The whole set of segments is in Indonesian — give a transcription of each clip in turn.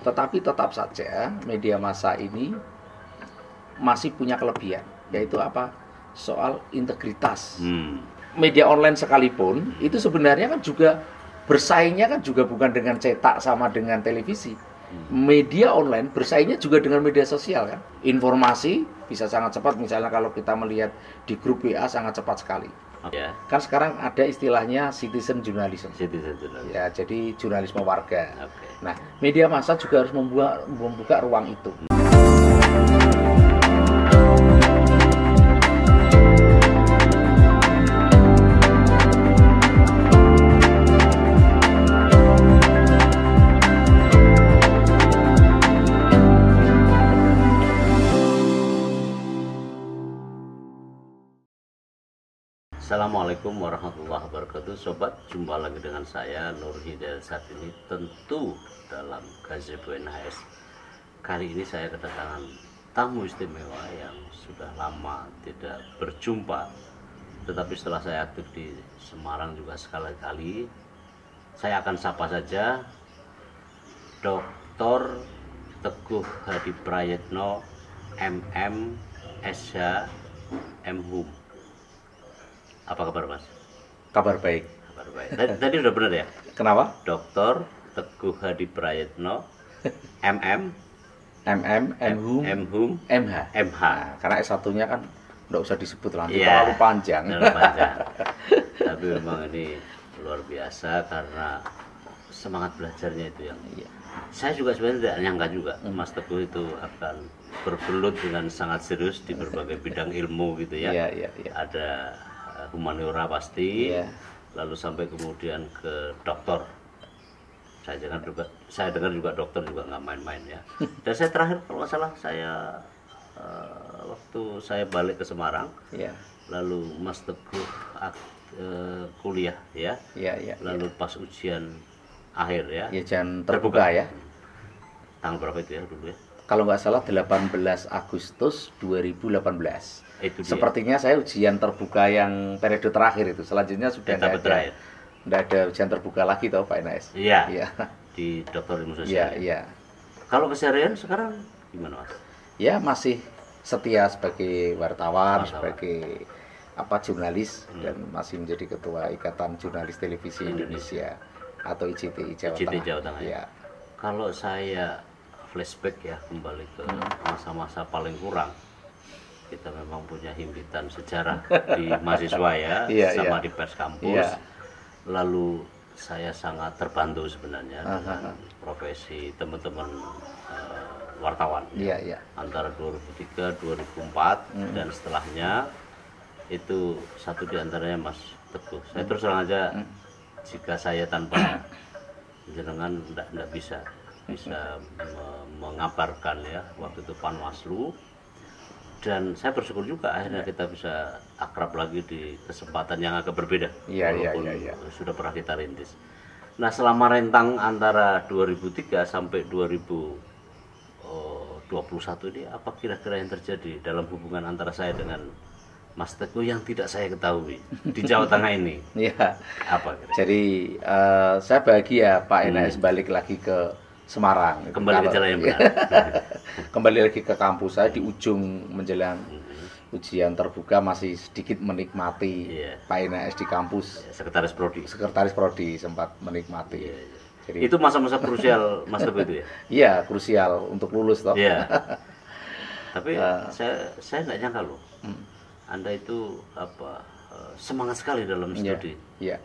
Tetapi tetap saja media massa ini masih punya kelebihan, yaitu apa? Soal integritas. Media online sekalipun itu sebenarnya kan juga bersaingnya kan juga bukan dengan cetak sama dengan televisi. Media online bersaingnya juga dengan media sosial kan. Informasi bisa sangat cepat, misalnya kalau kita melihat di grup WA sangat cepat sekali. Ya. Kan sekarang ada istilahnya citizen journalism. Ya, jadi jurnalisme warga. Nah, media massa juga harus membuka ruang itu. Assalamualaikum warahmatullahi wabarakatuh. Sobat, jumpa lagi dengan saya Nur Hidayat saat ini, tentu dalam Gazebo NHS. Kali ini saya kedatangan tamu istimewa yang sudah lama tidak berjumpa, tetapi setelah saya aktif di Semarang juga sekali-kali. Saya akan sapa saja Dr. Teguh Hadi Prayetno, MM, SH, MHum. Apa kabar, Mas? Kabar baik. Kabar baik. Tadi udah benar ya? Kenapa? Dr. Teguh Hadi Prayetno, MM, MHum, MH. MH. Karena S1-nya kan nggak usah disebut langsung, Iya, terlalu panjang. terlalu panjang. Tapi memang ini luar biasa karena semangat belajarnya itu yang saya juga sebenarnya tidak nyangka juga Mas Teguh itu akan bergelut dengan sangat serius di berbagai bidang ilmu gitu ya. Iya. Ada humaniora pasti, Iya. lalu sampai kemudian ke dokter. Saya dengar juga dokter juga nggak main-main ya. Dan saya terakhir kalau nggak salah saya waktu saya balik ke Semarang, Iya. lalu Mas Teguh kuliah ya, Iya. lalu pas ujian akhir ya, Ujian terbuka ya. tanggal berapa itu ya dulu ya? Kalau nggak salah 18 Agustus 2018. Itu dia. Sepertinya saya ujian terbuka yang periode terakhir itu. Selanjutnya sudah Etapa terakhir. nggak ada ujian terbuka lagi toh Pak NS. Iya. Di dokter ilmu sosial. Iya. Kalau keseharian sekarang gimana, Mas? Ya masih setia sebagai wartawan. Sebagai jurnalis dan masih menjadi ketua Ikatan Jurnalis Televisi Indonesia atau IJTI Jawa Tengah. Ya. Kalau saya flashback ya kembali ke masa-masa paling kurang, kita memang punya himpitan sejarah di mahasiswa ya, sama di pers kampus. Lalu saya sangat terbantu sebenarnya dengan profesi teman-teman wartawan antara 2003, 2004 dan setelahnya itu satu diantaranya Mas Teguh. Saya terus terang aja, jika saya tanpa jenengan tidak bisa mengabarkan ya waktu itu Panwaslu, dan saya bersyukur juga akhirnya kita bisa akrab lagi di kesempatan yang agak berbeda walaupun sudah pernah kita rintis. Nah, selama rentang antara 2003 sampai 2021 ini apa kira-kira yang terjadi dalam hubungan antara saya dengan Mas Teguh yang tidak saya ketahui di Jawa Tengah ini? Iya. Apa kira-kira? Jadi saya bahagia Pak NS balik lagi ke Semarang. Kembali ke jalan yang benar. Kembali lagi ke kampus saya di ujung menjelang ujian terbuka, masih sedikit menikmati Pak NS di kampus. Sekretaris Prodi sempat menikmati. Jadi, itu masa-masa krusial Mas Teguh itu ya? Iya, krusial untuk lulus toh. Iya. Tapi saya nggak nyangka loh. Anda itu semangat sekali dalam studi. Iya.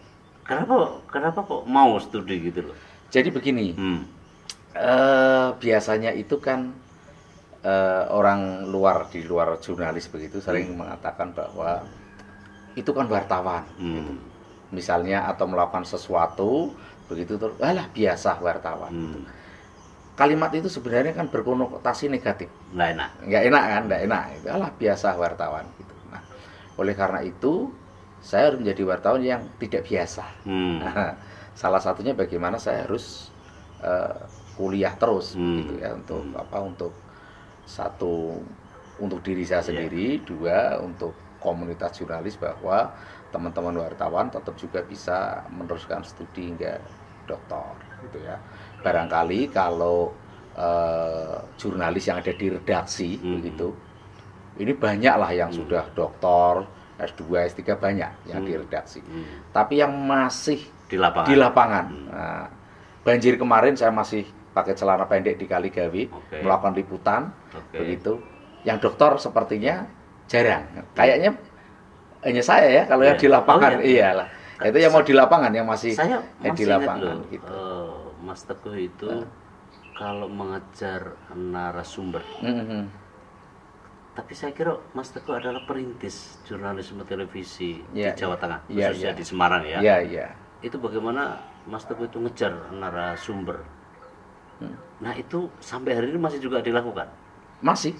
Kenapa kok mau studi gitu loh? Jadi begini. Biasanya itu kan orang di luar jurnalis begitu sering mengatakan bahwa itu kan wartawan, gitu. Misalnya atau melakukan sesuatu begitu terus, biasa wartawan. Gitu. Kalimat itu sebenarnya kan berkonotasi negatif. Nggak enak kan, itu biasa wartawan. Gitu. Nah, oleh karena itu saya harus menjadi wartawan yang tidak biasa. Nah, salah satunya bagaimana saya harus kuliah terus gitu ya, untuk satu untuk diri saya sendiri, dua untuk komunitas jurnalis, bahwa teman-teman wartawan tetap juga bisa meneruskan studi hingga doktor gitu ya. Barangkali kalau jurnalis yang ada di redaksi begitu. Ini banyak lah yang sudah doktor, S2, S3 banyak yang di redaksi. Tapi yang masih di lapangan. Nah, banjir kemarin saya masih pakai celana pendek di Kaligawi, melakukan liputan, begitu. Yang dokter sepertinya jarang. Kayaknya hanya saya ya kalau yang di lapangan. Iyalah. Itu yang mau di lapangan, yang masih di lapangan. Loh, gitu. Mas Teguh itu kalau mengejar narasumber. Tapi saya kira Mas Teguh adalah perintis jurnalisme televisi di Jawa Tengah, khususnya di Semarang ya. Itu bagaimana Mas Teguh itu ngejar narasumber? Nah itu sampai hari ini masih juga dilakukan? Masih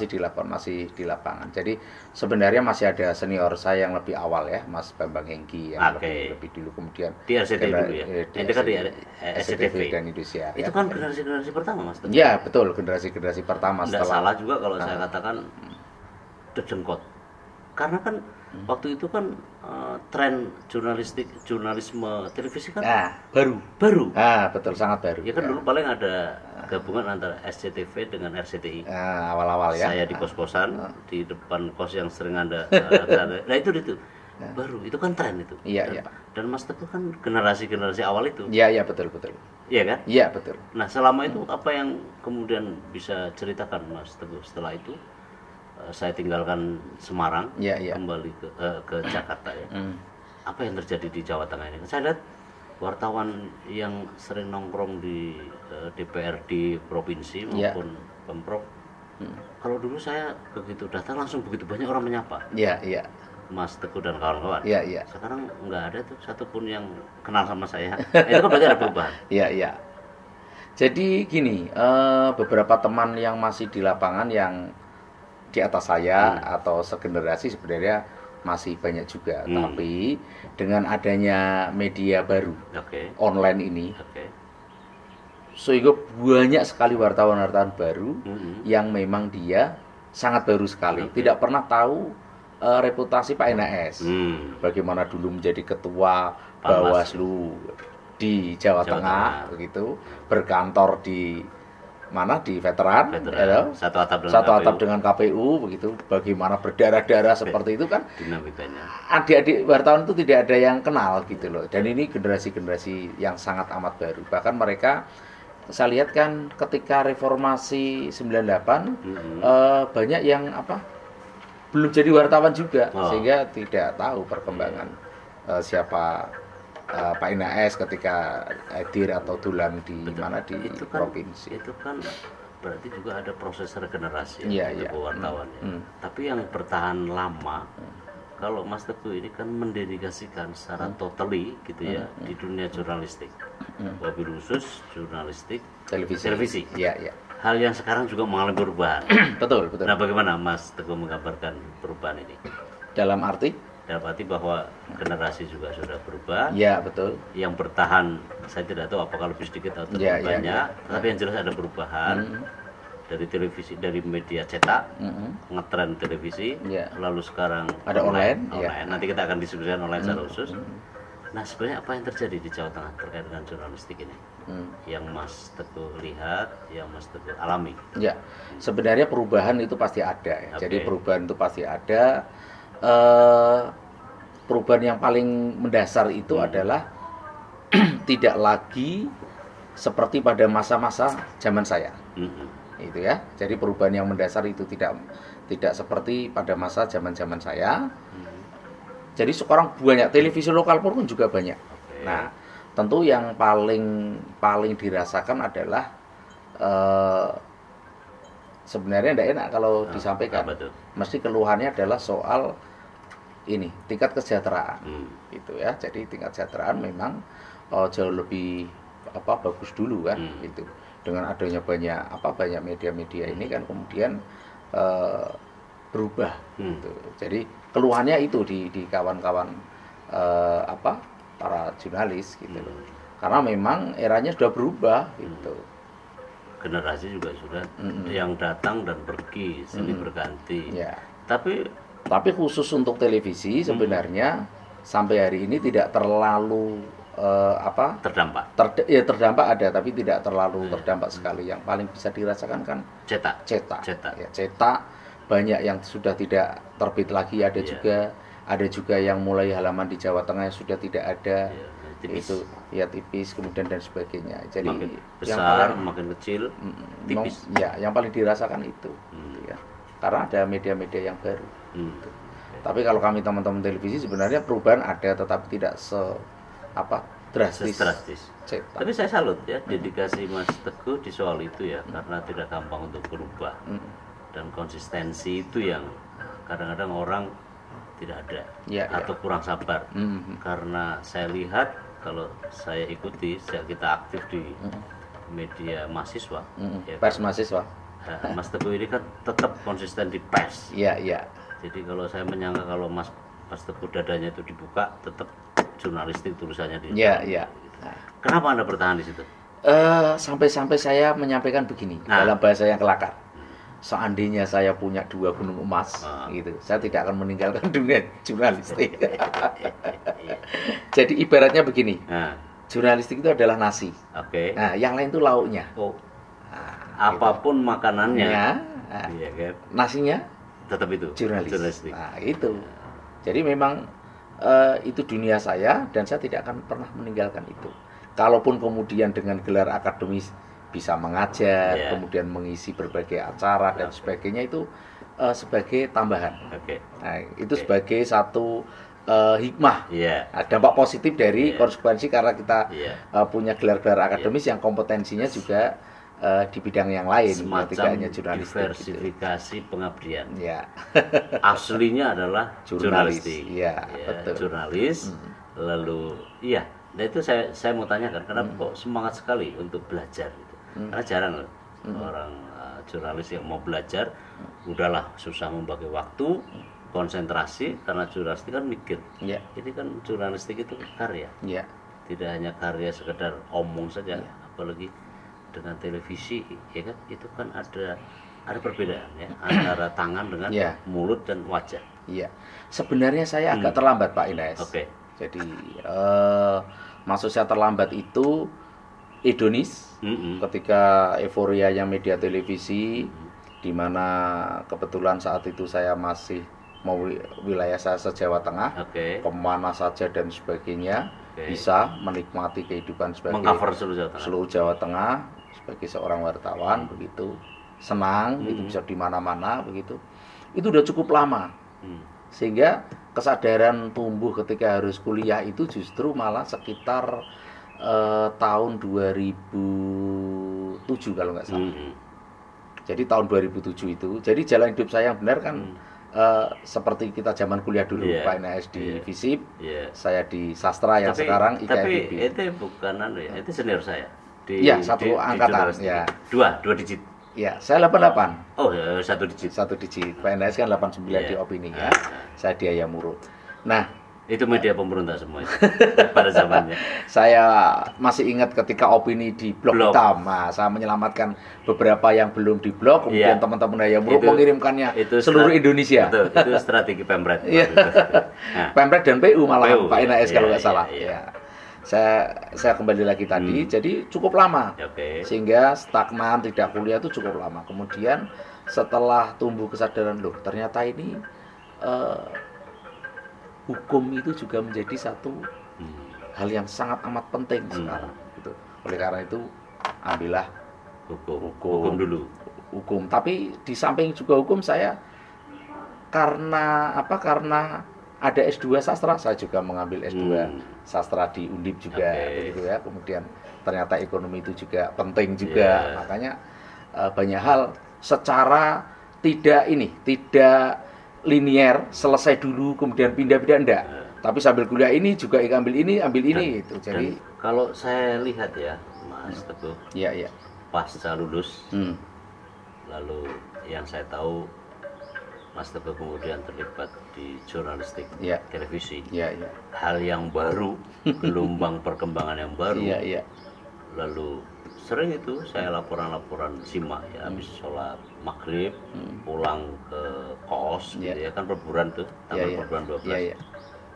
dilakukan, masih di lapangan. Jadi sebenarnya masih ada senior saya yang lebih awal ya, Mas Bambang Hengki yang lebih dulu, kemudian di RCTI dulu ya. Itu kan di SCTV dan Indonesia. Itu kan generasi pertama Mas Teguh. Ya betul, generasi pertama. Tidak salah juga kalau saya katakan dedengkot. Karena kan waktu itu kan tren jurnalisme televisi kan baru. Betul, sangat baru. Ya kan dulu paling ada gabungan antara SCTV dengan RCTI. Awal-awal ya. Saya di kos-kosan di depan kos yang sering Anda. Nah itu baru. Itu kan tren itu. Iya. Dan Mas Teguh kan generasi awal itu. Iya, betul. Iya kan? Iya, betul. Nah, selama itu apa yang kemudian bisa ceritakan Mas Teguh setelah itu? Saya tinggalkan Semarang, kembali ke Jakarta ya. Apa yang terjadi di Jawa Tengah ini? Saya lihat wartawan yang sering nongkrong di DPRD provinsi maupun Pemprov. Kalau dulu saya begitu datang langsung begitu banyak orang menyapa. Iya. Mas Teguh dan kawan-kawan. Iya. Sekarang nggak ada tuh satupun yang kenal sama saya. Itu kan berarti ada perubahan. Iya. Jadi gini, beberapa teman yang masih di lapangan yang di atas saya atau segenerasi sebenarnya masih banyak juga, tapi dengan adanya media baru online ini, sehingga banyak sekali wartawan-wartawan baru yang memang dia sangat baru sekali, tidak pernah tahu reputasi Pak NAS, bagaimana dulu menjadi ketua Bawaslu di Jawa Tengah, begitu, berkantor di mana di veteran ya, satu atap dengan KPU begitu, bagaimana berdarah-darah seperti itu kan dinamikanya. Adik-adik wartawan itu tidak ada yang kenal gitu loh, dan ini generasi yang sangat amat baru. Bahkan mereka saya lihat kan ketika reformasi 98 banyak yang belum jadi wartawan juga, sehingga tidak tahu perkembangan siapa Pak NAS ketika hadir atau tulang di mana di provinsi. Itu kan berarti juga ada proses regenerasi wartawan. Tapi yang bertahan lama, kalau Mas Teguh ini kan mendedikasikan secara totally gitu ya di dunia jurnalistik, wabil khusus jurnalistik televisi. Iya. Hal yang sekarang juga mengalami perubahan. Betul. Nah, bagaimana Mas Teguh menggambarkan perubahan ini? Dalam arti bahwa generasi juga sudah berubah. Ya, betul. Yang bertahan saya tidak tahu apakah lebih sedikit atau lebih banyak, tapi yang jelas ada perubahan dari televisi, dari media cetak, ngetren televisi, lalu sekarang ada online. Nanti kita akan diskusikan online secara khusus. Nah, sebenarnya apa yang terjadi di Jawa Tengah terkait dengan jurnalistik ini? Yang Mas Teguh lihat, yang Mas Teguh alami. Ya, sebenarnya perubahan itu pasti ada ya. Jadi perubahan itu pasti ada. Perubahan yang paling mendasar itu adalah tidak lagi seperti pada masa-masa zaman saya. Itu ya. Jadi perubahan yang mendasar itu tidak seperti pada masa zaman saya. Jadi sekarang banyak televisi lokal pun juga banyak. Nah, tentu yang paling dirasakan adalah sebenarnya tidak enak kalau disampaikan. Mesti keluhannya adalah soal ini tingkat kesejahteraan, gitu ya. Jadi tingkat kesejahteraan memang jauh lebih bagus dulu kan, gitu. Dengan adanya banyak media-media ini kan kemudian berubah, gitu. Jadi keluhannya itu di kawan-kawan para jurnalis, gitu loh. Karena memang eranya sudah berubah, gitu. Generasi juga sudah yang datang dan pergi silih berganti. Tapi khusus untuk televisi sebenarnya sampai hari ini tidak terlalu apa terdampak. Ya terdampak ada, tapi tidak terlalu terdampak sekali. Yang paling bisa dirasakan kan cetak. Ya, cetak banyak yang sudah tidak terbit lagi, ada juga yang mulai halaman di Jawa Tengah yang sudah tidak ada. Tipis. Itu ya tipis, kemudian dan sebagainya. Jadi makin besar, yang paling, makin kecil, tipis. Ya, yang paling dirasakan itu, ya. Karena ada media-media yang baru. Gitu. Tapi kalau kami teman-teman televisi sebenarnya perubahan ada, tetapi tidak drastis. Cetak. Tapi saya salut ya dedikasi Mas Teguh di soal itu ya, karena tidak gampang untuk berubah. Dan konsistensi itu yang kadang-kadang orang tidak ada atau kurang sabar. Karena saya lihat, kalau saya ikuti sejak kita aktif di media mahasiswa, pers mahasiswa, Mas Teguh ini kan tetap konsisten di pers. Iya. Jadi kalau saya menyangka kalau Mas Teguh dadanya itu dibuka, tetap jurnalistik tulisannya di. Iya. Kenapa Anda bertahan di situ? Sampai-sampai saya menyampaikan begini dalam bahasa yang kelakar. Seandainya saya punya 2 gunung emas, gitu, saya tidak akan meninggalkan dunia jurnalistik. Jadi ibaratnya begini, jurnalistik itu adalah nasi. Nah, yang lain itu lauknya. Apapun gitu. Makanannya, iya kan? Nasinya tetap itu jurnalistik. Nah, itu. Jadi memang itu dunia saya, dan saya tidak akan pernah meninggalkan itu. Kalaupun kemudian dengan gelar akademis bisa mengajar, kemudian mengisi berbagai acara dan sebagainya, itu sebagai tambahan. Nah, itu sebagai satu hikmah, dampak positif dari konsekuensi, karena kita punya gelar-gelar akademis yang kompetensinya juga di bidang yang lain, semacam hanya diversifikasi gitu. Pengabdian. Aslinya adalah jurnalistik. Betul. Jurnalis. Lalu nah itu saya mau tanyakan, kenapa kok semangat sekali untuk belajar gitu? Karena jarang orang jurnalis yang mau belajar, udahlah susah membagi waktu, konsentrasi, karena jurnalistik kan mikir. Ini kan jurnalistik itu karya. Tidak hanya karya sekedar omong saja, apalagi dengan televisi, ya kan, itu kan ada perbedaan ya antara tangan dengan mulut dan wajah. Sebenarnya saya agak terlambat, Pak Ines. Jadi maksud saya terlambat itu hedonis, ketika euforianya media televisi, di mana kebetulan saat itu saya masih mau wilayah saya se-Jawa Tengah, kemana saja dan sebagainya, bisa menikmati kehidupan sebagai mengcover seluruh Jawa Tengah sebagai seorang wartawan, begitu senang, itu bisa di mana-mana, begitu. Itu udah cukup lama, sehingga kesadaran tumbuh ketika harus kuliah itu justru malah sekitar tahun 2007 kalau nggak salah. Jadi tahun 2007 itu, jadi jalan hidup saya yang benar kan seperti kita zaman kuliah dulu, Pak Ines di FISIP, saya di sastra yang sekarang IKFIB. Tapi itu bukan itu senior saya. Satu angkatan, dua digit. Saya 88. Oh, satu digit. Pak Ines kan 89 di opini ya. Saya di Ayamurut. Nah, itu media pemberontak semua itu, pada zamannya. Saya masih ingat ketika opini di blog hitam. Nah, saya menyelamatkan beberapa yang belum di blog, kemudian teman-teman Ayamurut mengirimkannya seluruh Indonesia. Betul, itu strategi Pemret. Pemret dan PU malah, Pak Ines kalau nggak salah. Saya kembali lagi tadi, jadi cukup lama, sehingga stagnan, tidak kuliah itu cukup lama. Kemudian setelah tumbuh kesadaran, loh ternyata ini hukum itu juga menjadi satu hal yang sangat amat penting sekarang. Gitu. Oleh karena itu ambillah hukum dulu. Hukum, tapi di samping juga hukum, saya karena ada S2 sastra, saya juga mengambil S2 sastra di Undip juga, begitu ya. Kemudian ternyata ekonomi itu juga penting juga, makanya banyak hal secara tidak linier, selesai dulu kemudian pindah-pindah, enggak. Tapi sambil kuliah ini juga ambil ini itu. Jadi kalau saya lihat ya, Mas Teguh, pasca lulus, lalu yang saya tahu Mas Teguh kemudian terlibat di jurnalistik televisi. Hal yang baru, gelombang perkembangan yang baru. Lalu sering itu saya laporan-laporan simak ya, habis sholat maghrib, pulang ke kos, gitu ya kan, perburuan tuh, taman perburuan 12.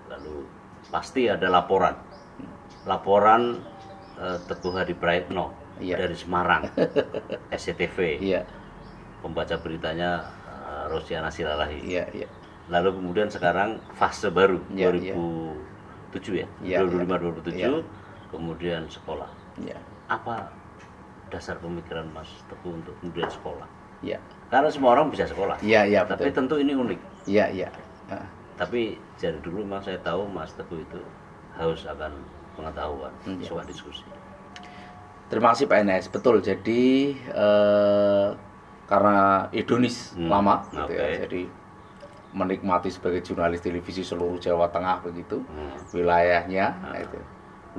Lalu pasti ada laporan laporan Teguh Hadi Praetno Iya. dari Semarang, SCTV. Iya. Pembaca beritanya Rosiana Silalahi. Iya, iya. Lalu kemudian sekarang fase baru, Iya, 2007 ya, Iya, 2005-2007, iya. kemudian sekolah. Iya. Apa dasar pemikiran Mas Teguh untuk kemudian sekolah? Iya. Karena semua orang bisa sekolah. Iya, iya, Tapi betul. tentu ini unik. Iya, iya. Tapi dari dulu memang saya tahu Mas Teguh itu haus akan pengetahuan, Iya. suka diskusi. Terima kasih Pak Enes. Betul. Jadi karena hedonis lama gitu ya. Oke. Jadi menikmati sebagai jurnalis televisi seluruh Jawa Tengah begitu. Wilayahnya itu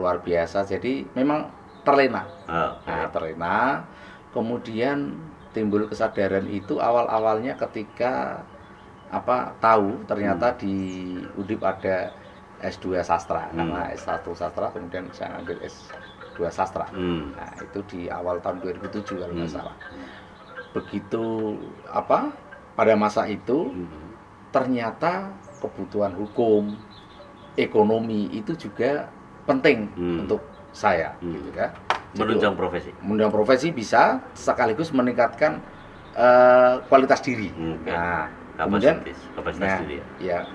luar biasa. Jadi memang terlena. Nah, terlena. Kemudian timbul kesadaran itu awal-awalnya ketika tahu ternyata di Undip ada S2 sastra. Karena S1 sastra kemudian saya ambil S2 sastra. Nah, itu di awal tahun 2007 kalau nggak salah. Begitu pada masa itu ternyata kebutuhan hukum, ekonomi itu juga penting untuk saya gitu kan. Menunjang profesi. Menunjang profesi bisa sekaligus meningkatkan kualitas diri. Nah, kemudian kapasitas diri. Ya.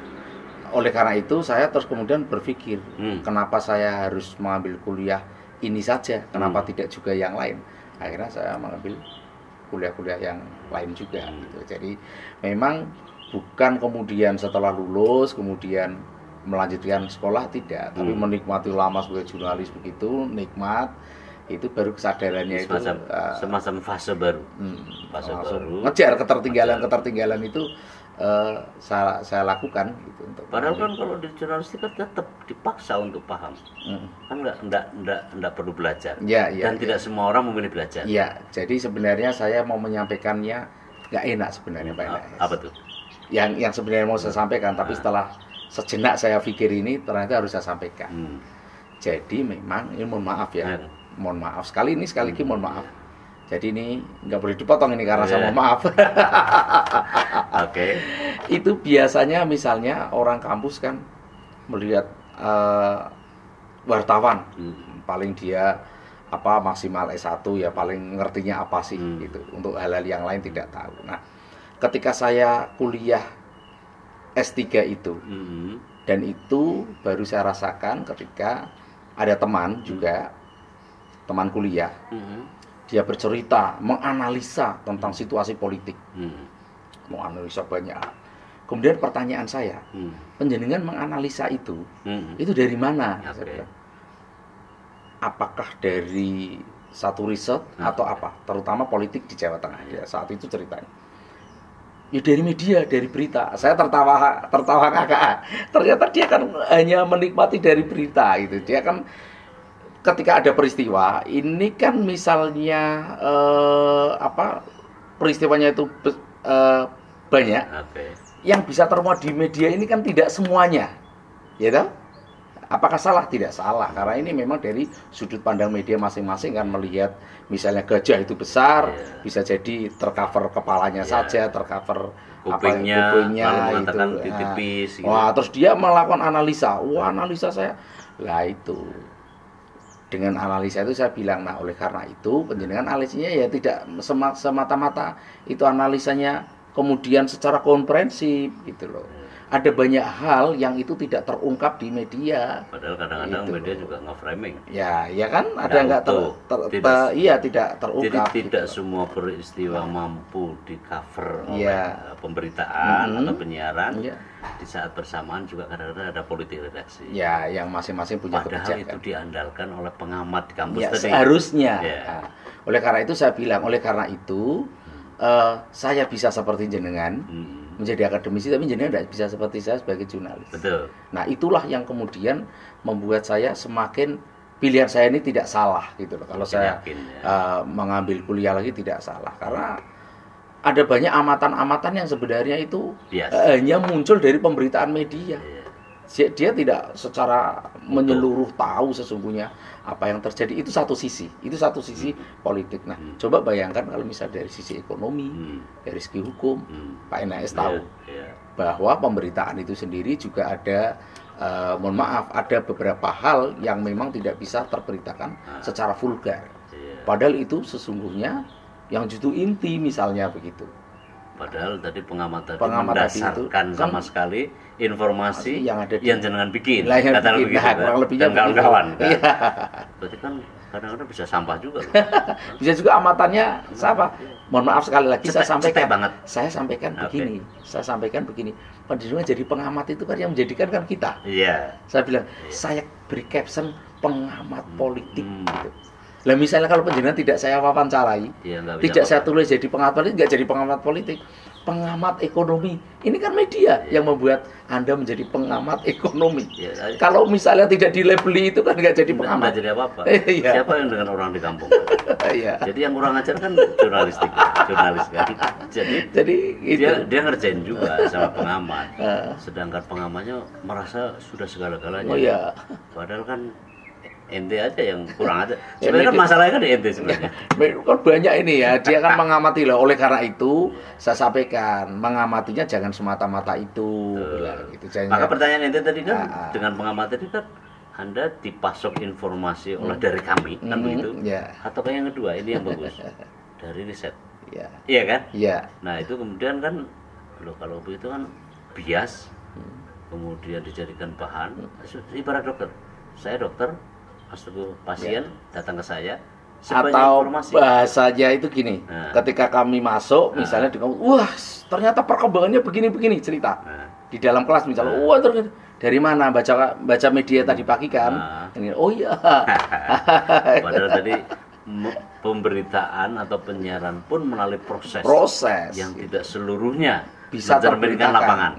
Oleh karena itu saya terus kemudian berpikir, kenapa saya harus mengambil kuliah ini saja, kenapa tidak juga yang lain. Akhirnya saya mengambil kuliah-kuliah yang lain juga gitu. Jadi memang bukan kemudian setelah lulus kemudian melanjutkan sekolah, tidak, tapi menikmati lama sebagai jurnalis begitu, nikmat. Itu baru kesadarannya semacam fase baru. Fase baru. Ngejar ketertinggalan itu saya lakukan gitu untuk. Padahal kan kalau di jurnalistik kan tetap dipaksa untuk paham. Kan enggak perlu belajar. Ya, dan tidak semua orang memilih belajar. Iya, jadi sebenarnya saya mau menyampaikannya nggak enak sebenarnya Pak Enes. Apa tuh? Yang sebenarnya mau saya sampaikan, tapi setelah sejenak saya pikir ini ternyata harus saya sampaikan. Jadi memang ini mohon maaf ya. Mohon maaf sekali lagi mohon maaf. Jadi ini nggak boleh dipotong ini karena saya mohon maaf. Oke. Itu biasanya misalnya orang kampus kan melihat wartawan, paling dia maksimal S1 ya, paling ngertinya apa sih gitu. Untuk hal-hal yang lain tidak tahu. Nah, ketika saya kuliah S3 itu, dan itu baru saya rasakan ketika ada teman juga, teman kuliah, dia bercerita, menganalisa tentang situasi politik, menganalisa banyak. Kemudian pertanyaan saya, penjenengan menganalisa itu dari mana? Apakah dari satu riset atau apa? Terutama politik di Jawa Tengah ya, saat itu ceritanya. Ya dari media, dari berita. Saya tertawa kakak. Ternyata dia kan hanya menikmati dari berita gitu. Dia kan ketika ada peristiwa, ini kan misalnya peristiwanya itu banyak. Yang bisa termuat di media ini kan tidak semuanya. Ya toh? Apakah salah? Tidak salah, karena ini memang dari sudut pandang media masing-masing kan melihat misalnya gajah itu besar, bisa jadi tercover kepalanya saja, tercover kupingnya itu. Tipis, gitu. Wah, terus dia melakukan analisa. Wah, analisa saya. Lah itu. Dengan analisa itu saya bilang, nah oleh karena itu penjenengan analisanya ya tidak semata-mata itu analisanya kemudian secara komprehensif gitu loh. Ada banyak hal yang itu tidak terungkap di media. Padahal kadang-kadang media juga nge-framing. Ya kan ada nggak tidak terungkap. Jadi tidak semua peristiwa mampu di-cover oleh pemberitaan atau penyiaran. Di saat bersamaan juga kadang-kadang ada politik redaksi. Ya, yang masing-masing punya kebijakan. Padahal itu diandalkan oleh pengamat di kampus tadi. Seharusnya. Nah, oleh karena itu saya bilang, saya bisa seperti jenengan menjadi akademisi, tapi jenengan tidak bisa seperti saya sebagai jurnalis. Betul. Nah, itulah yang kemudian membuat saya semakin pilihan saya ini tidak salah gitu loh. Kalau saya mengambil kuliah lagi tidak salah, karena ada banyak amatan-amatan yang sebenarnya itu hanya muncul dari pemberitaan media. Dia tidak secara menyeluruh tahu sesungguhnya apa yang terjadi. Itu satu sisi politik. Nah, coba bayangkan kalau misalnya dari sisi ekonomi, dari segi hukum, Pak Enes tahu bahwa pemberitaan itu sendiri juga ada mohon maaf, ada beberapa hal yang memang tidak bisa terberitakan secara vulgar. Padahal itu sesungguhnya yang justru inti misalnya begitu. Padahal tadi pengamat tadi mendasarkan itu, sama sekali informasi yang ada yang jenengan bikin. Kata begitu, kurang lebihnya kawan-kawan. Kan? Berarti kan kadang-kadang bisa sampah juga loh. Bisa juga amatannya siapa? Mohon maaf sekali lagi saya sampaikan. Banget. Saya sampaikan begini. Saya sampaikan begini. Pendidikan jadi pengamat itu kan yang menjadikan kan kita. Iya. Saya bilang, saya beri caption pengamat politik gitu. Lah misalnya kalau penjenengan tidak saya wawancarai, tidak saya tulis jadi pengamat politik, nggak jadi pengamat politik, pengamat ekonomi. Ini kan media yang membuat Anda menjadi pengamat ekonomi. Kalau misalnya tidak dilabeli itu kan nggak jadi pengamat. Nggak jadi apa-apa. Siapa yang dengan orang di kampung? Jadi yang kurang ajar kan jurnalistik, jurnalis kan. Jadi dia ngerjain juga sama pengamat. Sedangkan pengamatnya merasa sudah segala-galanya. Padahal kan ente aja yang kurang aja. Sebenarnya kan masalahnya kan di ente sebenarnya. Kan banyak ini ya, dia kan mengamati loh. Oleh karena itu saya sampaikan, mengamatinya jangan semata-mata itu. Gitu. Maka pertanyaan ente tadi kan dengan pengamatan itu kan Anda dipasok informasi oleh dari kami kan begitu? Atau yang kedua ini yang bagus dari riset. Iya kan? Iya. Nah itu kemudian kan loh kalau begitu kan bias, kemudian dijadikan bahan. Ibarat dokter, saya dokter. Pasien datang ke saya atau informasi. Bahasanya itu gini, ketika kami masuk misalnya wah ternyata perkembangannya begini cerita di dalam kelas misalnya, wah ternyata dari mana baca media tadi pagi kan, oh iya. Padahal tadi pemberitaan atau penyiaran pun melalui proses yang tidak seluruhnya bisa terberitakan lapangan.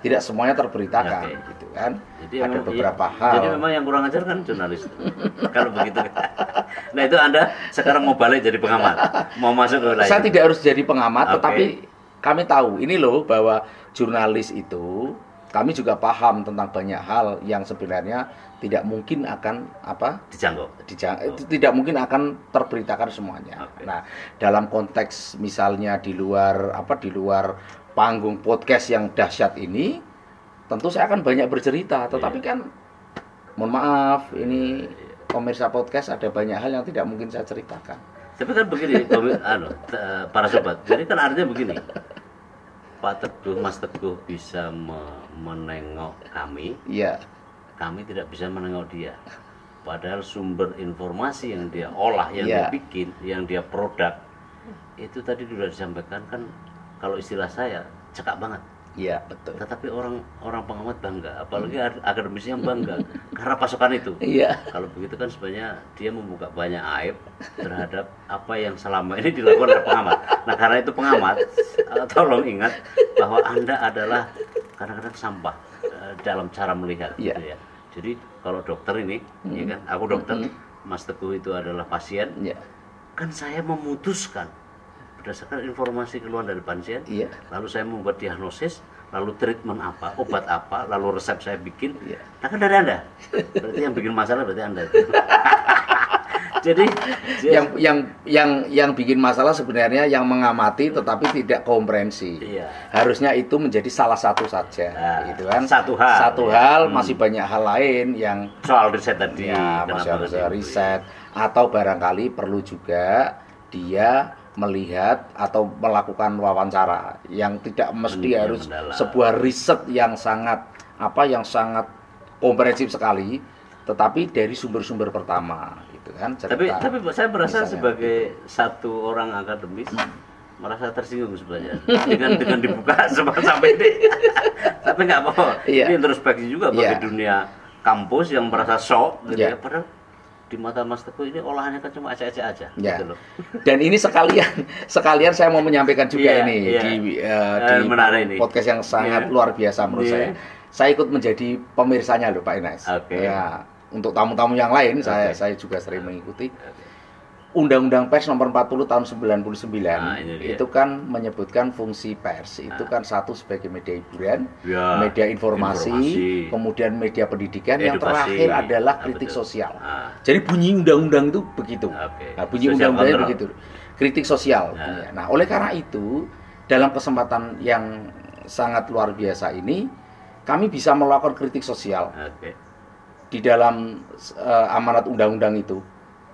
Tidak semuanya terberitakan gitu kan. Jadi ada beberapa hal. Jadi memang yang kurang ajar kan jurnalis. Kalau begitu. Nah, itu Anda sekarang mau balik jadi pengamat. Mau masuk ke wilayah. Saya tidak harus jadi pengamat, tetapi kami tahu ini loh bahwa jurnalis itu kami juga paham tentang banyak hal yang sebenarnya tidak mungkin akan dijangkau. Tidak mungkin akan terberitakan semuanya. Nah, dalam konteks misalnya di luar panggung podcast yang dahsyat ini, tentu saya akan banyak bercerita. Tetapi kan, mohon maaf, ini pemirsa podcast ada banyak hal yang tidak mungkin saya ceritakan. Tapi kan begini, para sobat. Jadi kan artinya begini, Pak Teguh, Mas Teguh bisa menengok kami. Iya. Kami tidak bisa menengok dia. Padahal sumber informasi yang dia olah, yang dia bikin, yang dia produk, itu tadi sudah disampaikan kan. Kalau istilah saya cekak banget. Iya, betul. Tetapi orang pengamat bangga, apalagi akademisi yang bangga karena pasokan itu. Iya. Kalau begitu kan sebenarnya dia membuka banyak aib terhadap apa yang selama ini dilakukan oleh pengamat. Nah, karena itu pengamat, tolong ingat bahwa Anda adalah kadang-kadang sampah dalam cara melihat gitu ya. Jadi kalau dokter ini, ya kan, aku dokter, Mas Teguh itu adalah pasien. Kan saya memutuskan berdasarkan informasi keluar dari pasien, lalu saya membuat diagnosis, lalu treatment apa, obat apa, lalu resep saya bikin. Nah kan dari Anda. Berarti yang bikin masalah berarti Anda. Jadi yang bikin masalah sebenarnya yang mengamati tetapi tidak komprehensi. Harusnya itu menjadi salah satu saja, gitu kan? Satu hal masih banyak hal lain yang soal riset tadi. Masih harus riset atau barangkali perlu juga dia melihat atau melakukan wawancara yang tidak mesti harus sebuah riset yang sangat komprehensif sekali, tetapi dari sumber-sumber pertama gitu kan. Tapi saya merasa sebagai satu orang akademis merasa tersinggung sebenarnya dengan dibuka sampai ini. Tapi nggak apa-apa. Ini introspeksi juga bagi dunia kampus yang merasa shock gitu ya. Padahal di mata Mas Teguh ini olahannya kan cuma acak-acak aja gitu loh. Dan ini sekalian saya mau menyampaikan juga di podcast yang sangat luar biasa menurut saya. Saya ikut menjadi pemirsanya loh Pak Inas. Ya, untuk tamu-tamu yang lain saya juga sering mengikuti. Undang-Undang Pers nomor 40 tahun 99 itu kan menyebutkan fungsi pers itu kan satu sebagai media hiburan, media informasi, kemudian media pendidikan, yang terakhir adalah kritik sosial. Jadi bunyi undang-undang itu begitu. Nah, bunyi undang-undangnya begitu. Kritik sosial. Nah, oleh karena itu dalam kesempatan yang sangat luar biasa ini kami bisa melakukan kritik sosial. Oke. Di dalam amanat undang-undang itu,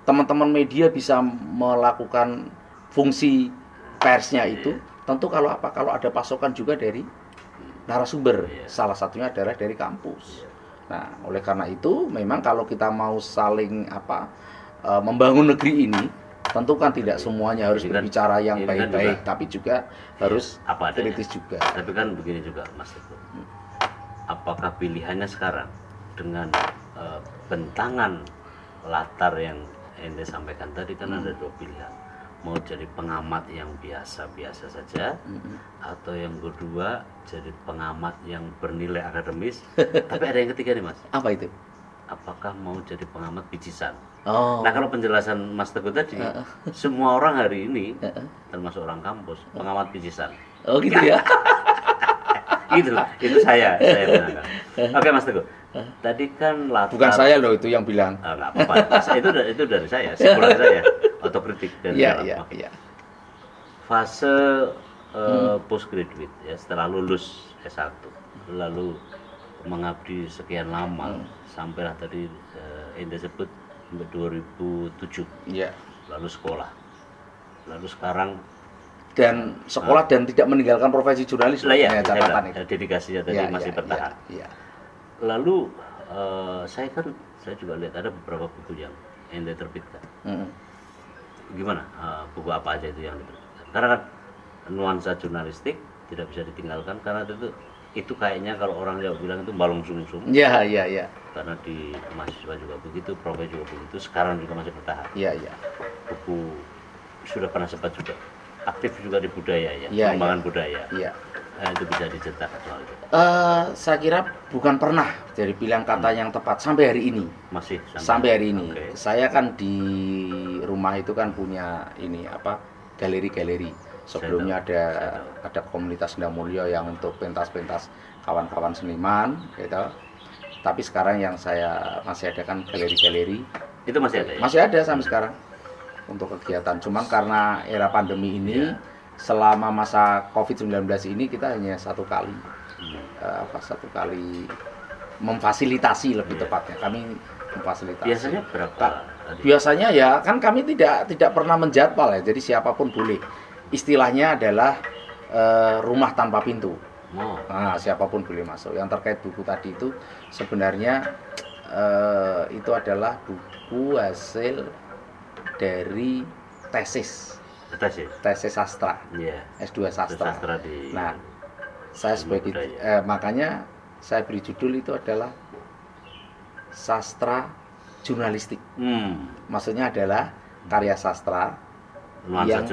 teman-teman media bisa melakukan fungsi persnya itu. Tentu kalau ada pasokan juga dari narasumber. Salah satunya adalah dari kampus. Nah, oleh karena itu, memang kalau kita mau saling membangun negeri ini, tentu kan tidak semuanya harus berbicara yang baik-baik, tapi juga harus kritis juga. Tapi kan begini juga, Mas Teguh. Apakah pilihannya sekarang dengan bentangan latar yang Anda sampaikan tadi, kan ada dua pilihan, mau jadi pengamat yang biasa-biasa saja, atau yang kedua jadi pengamat yang bernilai akademis. Tapi ada yang ketiga nih, Mas. Apa itu? Apakah mau jadi pengamat bicisan? Oh. Nah, kalau penjelasan Mas Teguh tadi, semua orang hari ini, termasuk orang kampus, pengamat bicisan. Oh gitu ya. itu saya menangkap. Oke, Mas Teguh. Tadi kan latar... Bukan saya loh itu yang bilang. Nggak apa-apa. Itu dari saya, simpulan saya, otokritik dari dalam. Iya. Fase postgraduate ya, setelah lulus S1, lalu mengabdi sekian lama, sampailah tadi Anda sebut 2007. Iya. Lalu sekolah. Lalu sekarang dan sekolah dan tidak meninggalkan profesi jurnalis. Ya, catatan itu. Dedikasinya tadi masih bertahan. Iya. Lalu saya juga lihat ada beberapa buku yang Anda terbitkan. Gimana buku apa aja itu yang diterbitkan? Karena kan nuansa jurnalistik tidak bisa ditinggalkan, karena itu kayaknya kalau orang Jawa bilang itu balong sungsum. Iya. Karena di mahasiswa juga begitu, profesi juga begitu, sekarang juga masih bertahan. Iya. Buku sudah pernah sempat juga aktif juga di budaya ya, pengembangan budaya. Iya. Itu bisa diceritakan soal itu. Saya kira bukan pernah jadi pilihan kata yang tepat sampai hari ini. Masih sampai hari ini. Okay. Saya kan di rumah itu kan punya galeri-galeri. Sebelumnya ada komunitas Nda Mulyo yang untuk pentas-pentas kawan-kawan seniman, gitu. Tapi sekarang yang saya masih ada kan galeri-galeri. Itu masih ada ya? Masih ada sampai sekarang untuk kegiatan. Cuman karena era pandemi ini, selama masa COVID-19 ini kita hanya satu kali memfasilitasi lebih tepatnya. Kami memfasilitasi. Biasanya berapa? Biasanya ya kan kami tidak pernah menjadwal ya. Jadi siapapun boleh. Istilahnya adalah rumah tanpa pintu. Nah, siapapun boleh masuk. Yang terkait buku tadi itu sebenarnya itu adalah buku hasil dari tesis sastra, S2 sastra. Nah, saya sebagai makanya saya beri judul itu adalah sastra jurnalistik. Maksudnya adalah karya sastra yang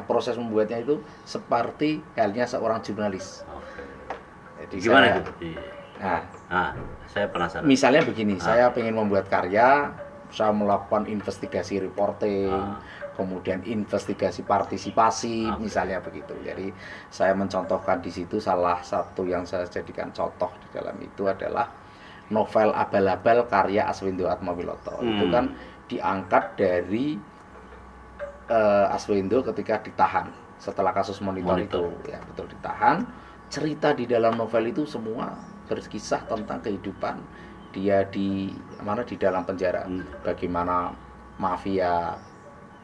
proses membuatnya itu seperti halnya seorang jurnalis. Jadi gimana itu? Saya penasaran. Misalnya begini, saya ingin membuat karya, saya melakukan investigasi reporting, kemudian investigasi partisipasi, misalnya begitu. Jadi saya mencontohkan di situ salah satu yang saya jadikan contoh di dalam itu adalah novel Abal-abal karya Aswendo Atmawiloto. Itu kan diangkat dari Aswendo ketika ditahan setelah kasus monitor. Itu, ya betul, ditahan. Cerita di dalam novel itu semua berkisah tentang kehidupan dia di dalam penjara, bagaimana mafia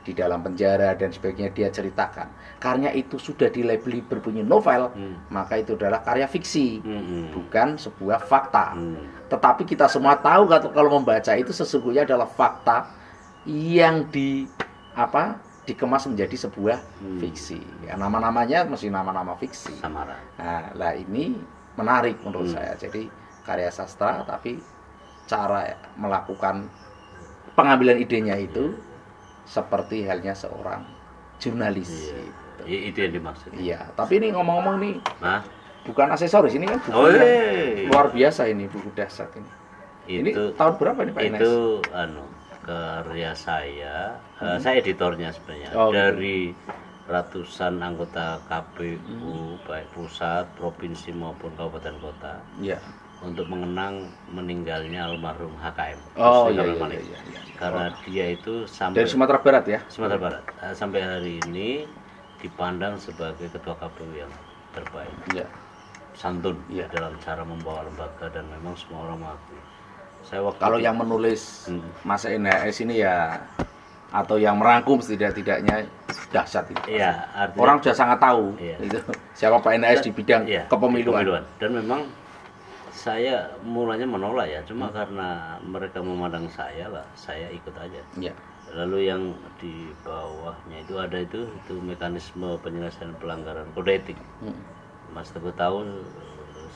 di dalam penjara dan sebagainya dia ceritakan. Karya itu sudah dilabeli berbunyi novel, maka itu adalah karya fiksi, bukan sebuah fakta. Tetapi kita semua tahu kalau membaca itu sesungguhnya adalah fakta yang dikemas menjadi sebuah fiksi. Ya, nama-namanya masih nama-nama fiksi. Nah, ini menarik menurut saya. Jadi karya sastra tapi cara melakukan pengambilan idenya itu seperti halnya seorang jurnalis. Itu yang dimaksud. Iya, tapi ini ngomong-ngomong nih, bukan aksesoris, ini kan buku luar biasa ini, buku dahsyat ini. Ini tahun berapa nih Pak Ines? Itu karya saya editornya sebenarnya. Dari ratusan anggota KPU baik pusat, provinsi maupun kabupaten kota. Untuk mengenang meninggalnya almarhum HKM. Iya. Karena dia itu sampai dari Sumatera Barat ya. Sumatera Barat. Sampai hari ini dipandang sebagai ketua KPU yang terbaik. Ya. Santun dalam cara membawa lembaga dan memang semua orang mengakui. Kalau yang menulis Mas NHS ini ya, atau yang merangkum setidak-tidaknya dahsyat itu. Iya, orang sudah sangat tahu itu siapa Pak NHS di bidang kepemiluan. Dan memang saya mulanya menolak ya, cuma karena mereka memandang saya lah, saya ikut aja. Ya. Lalu yang di bawahnya itu mekanisme penyelesaian pelanggaran kode etik. Mas Teguh tahu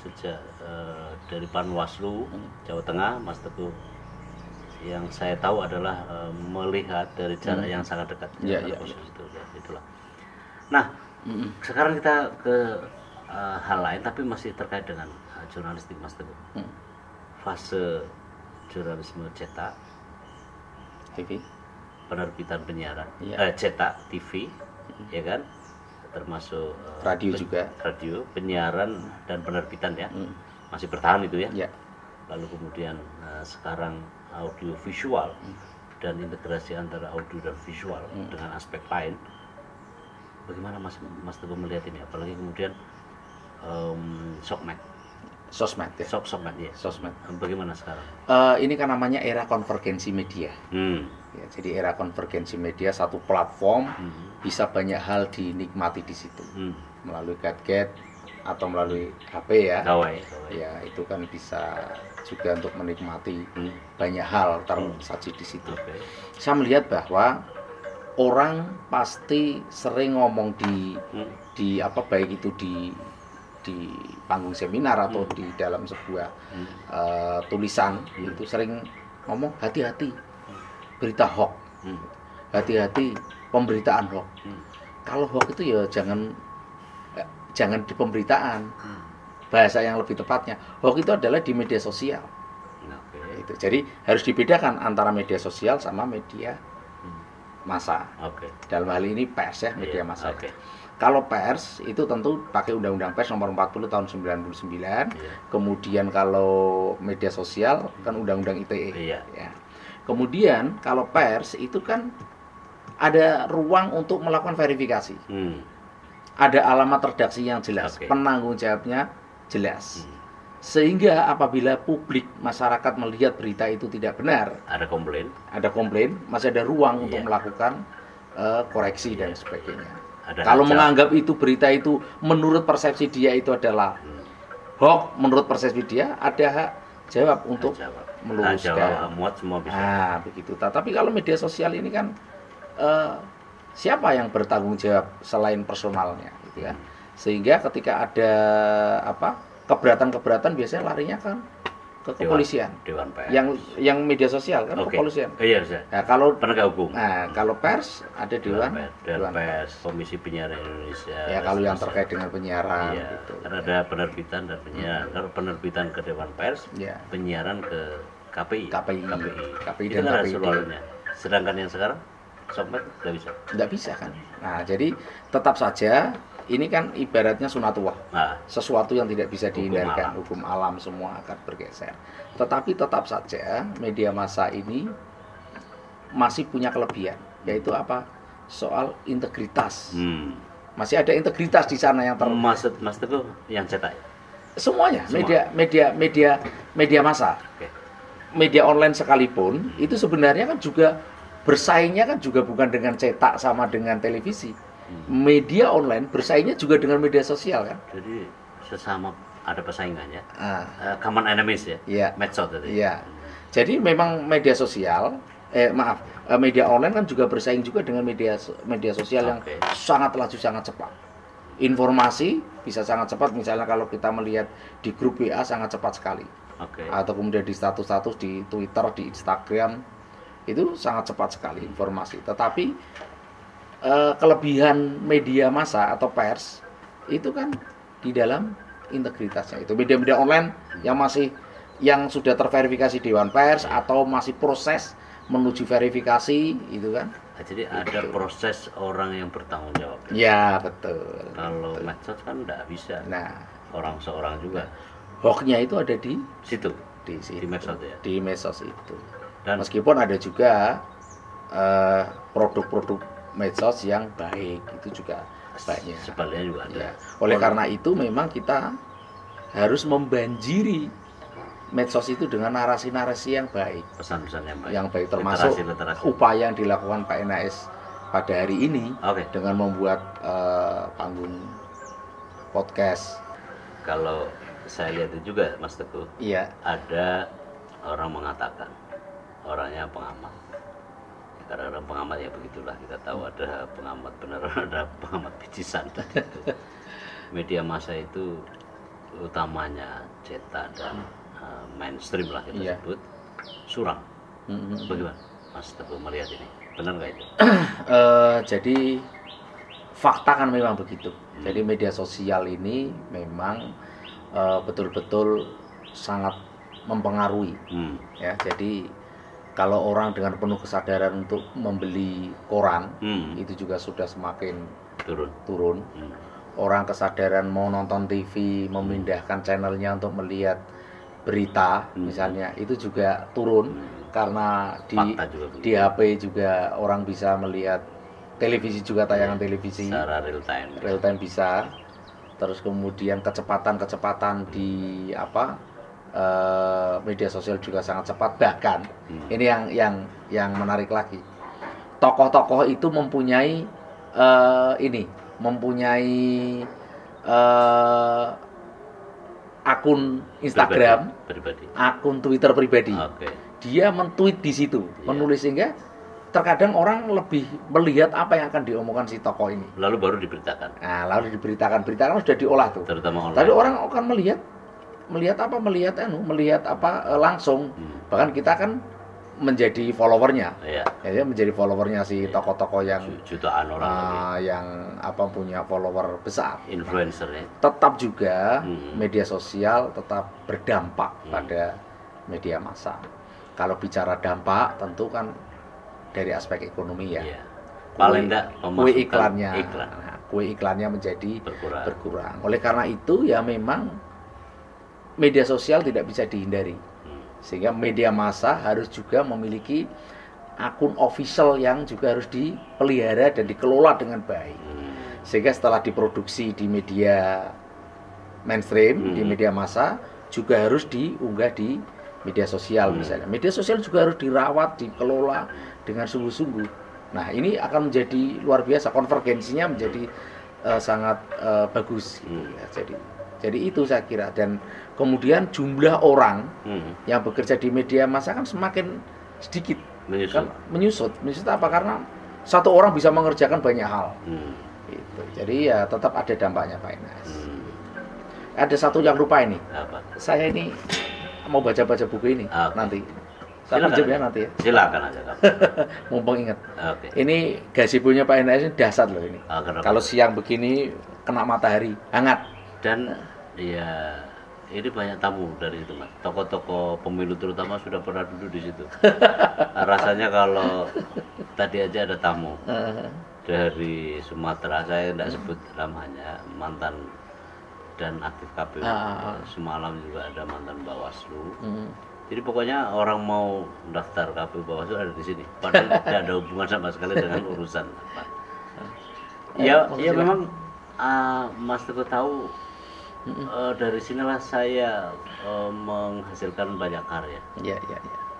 sejak dari Panwaslu Jawa Tengah, Mas Teguh yang saya tahu adalah melihat dari jarak yang sangat dekat. Itulah. Nah, sekarang kita ke hal lain tapi masih terkait dengan jurnalistik, Mas Teguh. Fase jurnalisme cetak, TV, penerbitan penyiaran, cetak, TV, ya kan? Termasuk radio juga, radio, penyiaran dan penerbitan ya, masih bertahan itu ya. Lalu kemudian sekarang audio visual dan integrasi antara audio dan visual dengan aspek lain. Bagaimana Mas Teguh melihat ini? Apalagi kemudian sosmed ya. Sosmed. Bagaimana sekarang? Ini kan namanya era konvergensi media. Ya, jadi era konvergensi media, satu platform bisa banyak hal dinikmati di situ melalui gadget atau melalui HP ya. Ya, itu kan bisa juga untuk menikmati banyak hal tersaji di situ. Saya melihat bahwa orang pasti sering ngomong di apa, baik itu di panggung seminar atau di dalam sebuah tulisan, itu sering ngomong hati-hati berita hoax, hati-hati pemberitaan hoax. Kalau hoax itu ya jangan di pemberitaan. Bahasa yang lebih tepatnya, hoax itu adalah di media sosial. Itu. Jadi harus dibedakan antara media sosial sama media massa. Dalam hal ini pers ya, media massa. Kalau pers itu tentu pakai Undang-Undang Pers nomor 40 tahun 99. Kemudian kalau media sosial kan Undang-Undang ITE. Ya. Kemudian kalau pers itu kan ada ruang untuk melakukan verifikasi. Ada alamat redaksi yang jelas, penanggung jawabnya jelas. Sehingga apabila publik, masyarakat melihat berita itu tidak benar, ada komplain, masih ada ruang untuk melakukan koreksi dan sebagainya. Kalau menganggap itu berita itu menurut persepsi dia itu adalah hoax, menurut persepsi dia ada hak jawab untuk meluruskan. Begitu. Tapi kalau media sosial ini kan siapa yang bertanggung jawab selain personalnya, gitu ya. Sehingga ketika ada keberatan biasanya larinya kan ke kepolisian. Dewan Pers. Yang media sosial kan kepolisian. Nah, kalau penegak hukum. Nah, kalau pers ada Dewan Pers, Komisi Penyiaran Indonesia. Ya, kalau yang terkait dengan penyiaran gitu. Karena ada penerbitan dan penyiaran. Kalau penerbitan ke Dewan Pers, penyiaran ke KPI dan KPI. Sedangkan yang sekarang sosmed nggak bisa kan. Nah, jadi tetap saja ini kan ibaratnya sunatullah, sesuatu yang tidak bisa dihindarkan, hukum alam semua akan bergeser. Tetapi tetap saja media massa ini masih punya kelebihan, yaitu apa? Soal integritas. Masih ada integritas di sana yang Maksud Mas Teguh yang cetak. Semuanya, media massa. Media online sekalipun itu sebenarnya kan juga bersaingnya kan juga bukan dengan cetak sama dengan televisi. Media online bersaingnya juga dengan media sosial kan. Jadi sesama ada persaingannya. Common enemies ya. Medsos tadi. Iya. Jadi memang media sosial, media online kan juga bersaing juga dengan media sosial yang sangat laju, sangat cepat. Informasi bisa sangat cepat, misalnya kalau kita melihat di grup WA sangat cepat sekali. Atau kemudian di status-status di Twitter, di Instagram itu sangat cepat sekali informasi. Tetapi kelebihan media massa atau pers itu kan di dalam integritasnya. Itu media-media online yang sudah terverifikasi Dewan Pers atau masih proses menuju verifikasi itu kan. Jadi ada proses orang yang bertanggung jawab. Ya, betul. Kalau medsos kan enggak bisa. Nah, orang seorang juga. Hoax-nya itu ada di situ. Di medsos ya. Di medsos itu. Dan meskipun ada juga produk-produk medsos yang baik, itu juga banyak. Sebaliknya juga ada. Ya. Oleh karena itu memang kita harus membanjiri medsos itu dengan narasi-narasi yang baik, pesan-pesan yang baik, termasuk literasi. Upaya yang dilakukan Pak NAS pada hari ini dengan membuat panggung podcast. Kalau saya lihat itu juga Mas Teguh, ada orang mengatakan orangnya pengamat. Karena orang pengamat ya begitulah, kita tahu ada pengamat benar, ada pengamat picisan. Media massa itu utamanya cetak dan mainstream lah kita sebut suram. Bagaimana Mas Teguh melihat ini? Benar nggak itu? Jadi fakta kan memang begitu. Jadi media sosial ini memang betul-betul sangat mempengaruhi. Ya, jadi kalau orang dengan penuh kesadaran untuk membeli koran, itu juga sudah semakin turun. Orang kesadaran mau nonton TV, memindahkan channelnya untuk melihat berita, misalnya, itu juga turun. Karena di HP juga orang bisa melihat televisi juga, tayangan televisi secara real time bisa. Terus kemudian kecepatan di media sosial juga sangat cepat. Bahkan ini yang menarik lagi, tokoh-tokoh itu mempunyai akun Instagram pribadi. Akun Twitter pribadi. Dia men-tweet di situ, menulis, sehingga terkadang orang lebih melihat apa yang akan diomongkan si tokoh ini. Lalu baru diberitakan. Nah, berita kan sudah diolah tuh. Terutama online. Tapi orang akan melihat langsung. Bahkan kita kan menjadi followernya. Jadi menjadi followernya si tokoh-tokoh yang jutaan orang yang punya follower besar. Influencernya. Tetap juga media sosial tetap berdampak pada media massa. Kalau bicara dampak, tentu kan dari aspek ekonomi ya. Paling enggak kue iklannya menjadi berkurang. Oleh karena itu ya memang media sosial tidak bisa dihindari. Sehingga media massa harus juga memiliki akun official yang juga harus dipelihara dan dikelola dengan baik. Sehingga setelah diproduksi di media mainstream, di media massa, juga harus diunggah di media sosial misalnya. Media sosial juga harus dirawat, dikelola dengan sungguh-sungguh. Nah, ini akan menjadi luar biasa, konvergensinya menjadi sangat bagus. Jadi itu saya kira. Dan kemudian jumlah orang yang bekerja di media massa kan semakin sedikit, menyusut apa? Karena satu orang bisa mengerjakan banyak hal. Gitu. Jadi ya tetap ada dampaknya Pak Inas. Ada satu yang lupa ini. Saya ini mau baca-baca buku ini nanti. Saya pinjam ya nanti ya. Silakan aja. Mumpung ingat. Ini gazebo-nya Pak Inas ini dahsyat loh ini. Kalau siang begini kena matahari hangat. Dan ya ini banyak tamu dari itu Mas. Tokoh-tokoh pemilu terutama sudah pernah duduk di situ. Rasanya kalau tadi aja ada tamu dari Sumatera, saya tidak sebut namanya, mantan dan aktif KPU. Semalam juga ada mantan Bawaslu. Jadi pokoknya orang mau daftar KPU Bawaslu ada di sini. Padahal tidak ada hubungan sama sekali dengan urusan apa. Ya memang Mas Teguh tahu, dari sinilah saya menghasilkan banyak karya.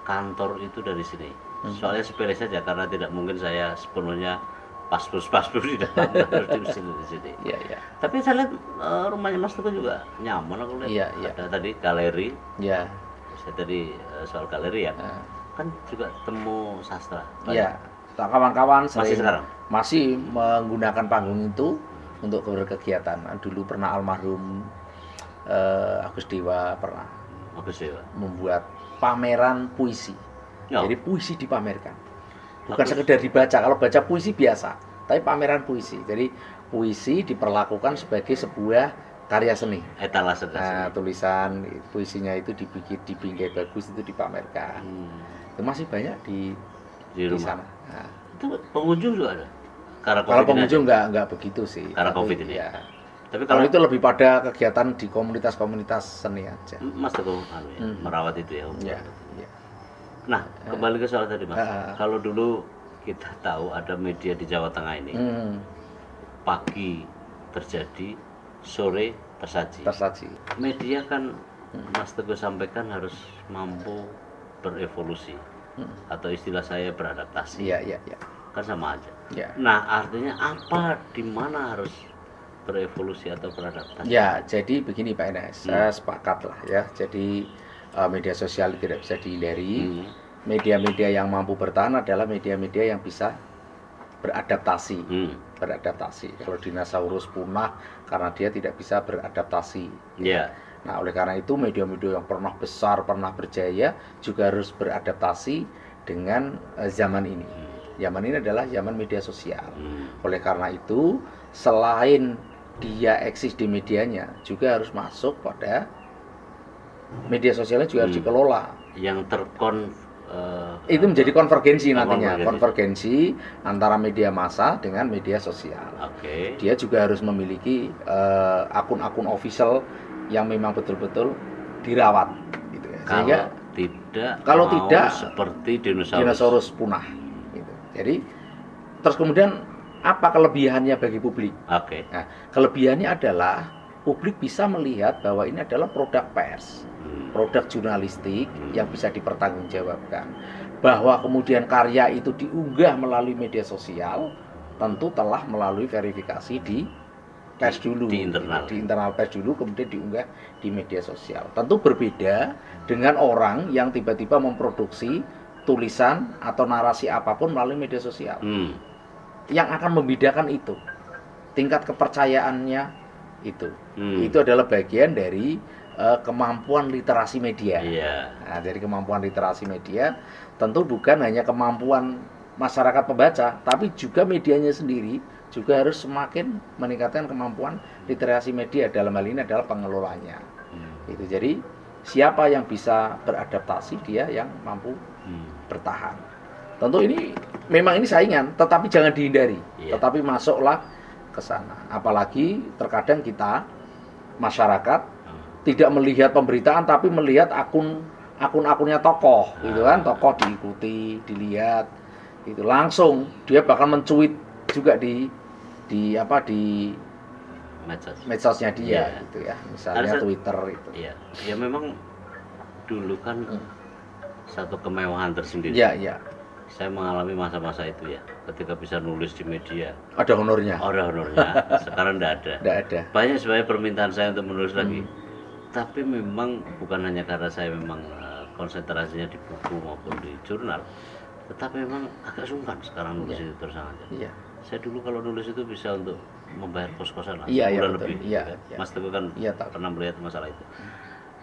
Kantor itu dari sini. Soalnya sepele saja, karena tidak mungkin saya sepenuhnya pas-plus di dalam, harus di sini. Tapi saya lihat rumahnya Mas Teguh juga nyaman, aku lihat. Ada tadi galeri. Saya tadi soal galeri ya. Kan juga temu sastra. Kawan-kawan sekarang masih menggunakan panggung itu untuk berkegiatan. Dulu pernah almarhum Agus Dewa pernah membuat pameran puisi. Jadi puisi dipamerkan, bukan sekedar dibaca. Kalau baca puisi biasa, tapi pameran puisi. Jadi puisi diperlakukan sebagai sebuah karya seni. Etalase tulisan puisinya itu dibikin di bingkai bagus, itu dipamerkan. Itu masih banyak di sana. Itu pengunjung juga ada. Kalau pengunjung nggak begitu sih. Karena COVID ini. Tapi kalau itu lebih pada kegiatan di komunitas-komunitas seni aja. Mas Teguh merawat itu ya. Nah, kembali ke soal tadi Mas. Kalau dulu kita tahu ada media di Jawa Tengah ini. Pagi terjadi, sore tersaji. Media kan Mas Teguh sampaikan harus mampu berevolusi. Atau istilah saya beradaptasi. Iya. Kan sama aja. Ya. Nah, artinya apa, di mana harus berevolusi atau beradaptasi? Ya, jadi begini Pak Enes, saya sepakat lah ya. Jadi media sosial tidak bisa dihindari. Media-media yang mampu bertahan adalah media-media yang bisa beradaptasi. Kalau dinosaurus punah karena dia tidak bisa beradaptasi. Ya. Nah, oleh karena itu media-media yang pernah besar, pernah berjaya juga harus beradaptasi dengan zaman ini. Zaman ini adalah zaman media sosial. Oleh karena itu, selain dia eksis di medianya, juga harus masuk pada media sosialnya juga harus dikelola. Yang itu menjadi konvergensi nantinya, konvergensi antara media massa dengan media sosial. Dia juga harus memiliki akun-akun official yang memang betul-betul dirawat, gitu ya. Sehingga kalau tidak seperti dinosaurus punah. Gitu. Jadi terus kemudian apa kelebihannya bagi publik? Nah, kelebihannya adalah publik bisa melihat bahwa ini adalah produk pers, produk jurnalistik yang bisa dipertanggungjawabkan. Bahwa kemudian karya itu diunggah melalui media sosial, tentu telah melalui verifikasi di pers dulu, di internal pers dulu, kemudian diunggah di media sosial. Tentu berbeda dengan orang yang tiba-tiba memproduksi tulisan atau narasi apapun melalui media sosial. Yang akan membedakan itu tingkat kepercayaannya itu. Itu adalah bagian dari kemampuan literasi media. Nah, dari kemampuan literasi media tentu bukan hanya kemampuan masyarakat pembaca, tapi juga medianya sendiri juga harus semakin meningkatkan kemampuan literasi media, dalam hal ini adalah pengelolanya. Itu jadi siapa yang bisa beradaptasi, dia yang mampu bertahan. Tentu ini memang ini saingan, tetapi jangan dihindari. Tetapi masuklah ke sana. Apalagi terkadang kita masyarakat tidak melihat pemberitaan, tapi melihat akun-akunnya tokoh, gitu kan? Tokoh diikuti, dilihat, itu langsung dia bahkan mencuit juga di medsosnya dia, gitu ya, misalnya Twitter itu. Ya memang dulu kan satu kemewahan tersendiri. Saya mengalami masa-masa itu ya, ketika bisa nulis di media. Ada honornya. Sekarang tidak ada. Banyak sebenarnya permintaan saya untuk menulis lagi. Tapi memang bukan hanya karena saya memang konsentrasinya di buku maupun di jurnal, tetapi memang agak sungkan sekarang nulis itu terus aja. Saya dulu kalau nulis itu bisa untuk membayar kos-kosan lah, sebulan lebih. Mas Teguh kan pernah melihat masalah itu.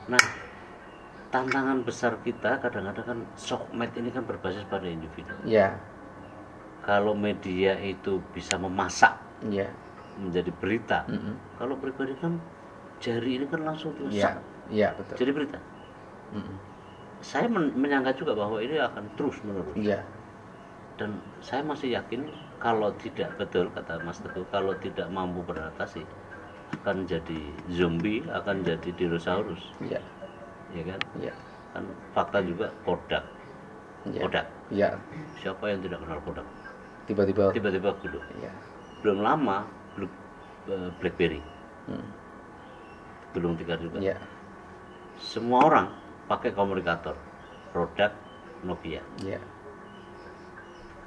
Nah, tantangan besar kita kadang-kadang kan sosmed ini kan berbasis pada individu. Kalau media itu bisa memasak menjadi berita, kalau pribadi kan jari ini kan langsung diusak. Betul. Jadi berita. Saya menyangka juga bahwa ini akan terus menerus. Dan saya masih yakin kalau tidak, betul kata Mas Teguh, kalau tidak mampu beradaptasi akan jadi zombie, akan jadi dinosaurus. Ya kan? Kan fakta juga Kodak. Siapa yang tidak kenal Kodak? Tiba-tiba dulu. Belum lama BlackBerry. Belum tikar juga. Semua orang pakai komunikator, produk Nokia.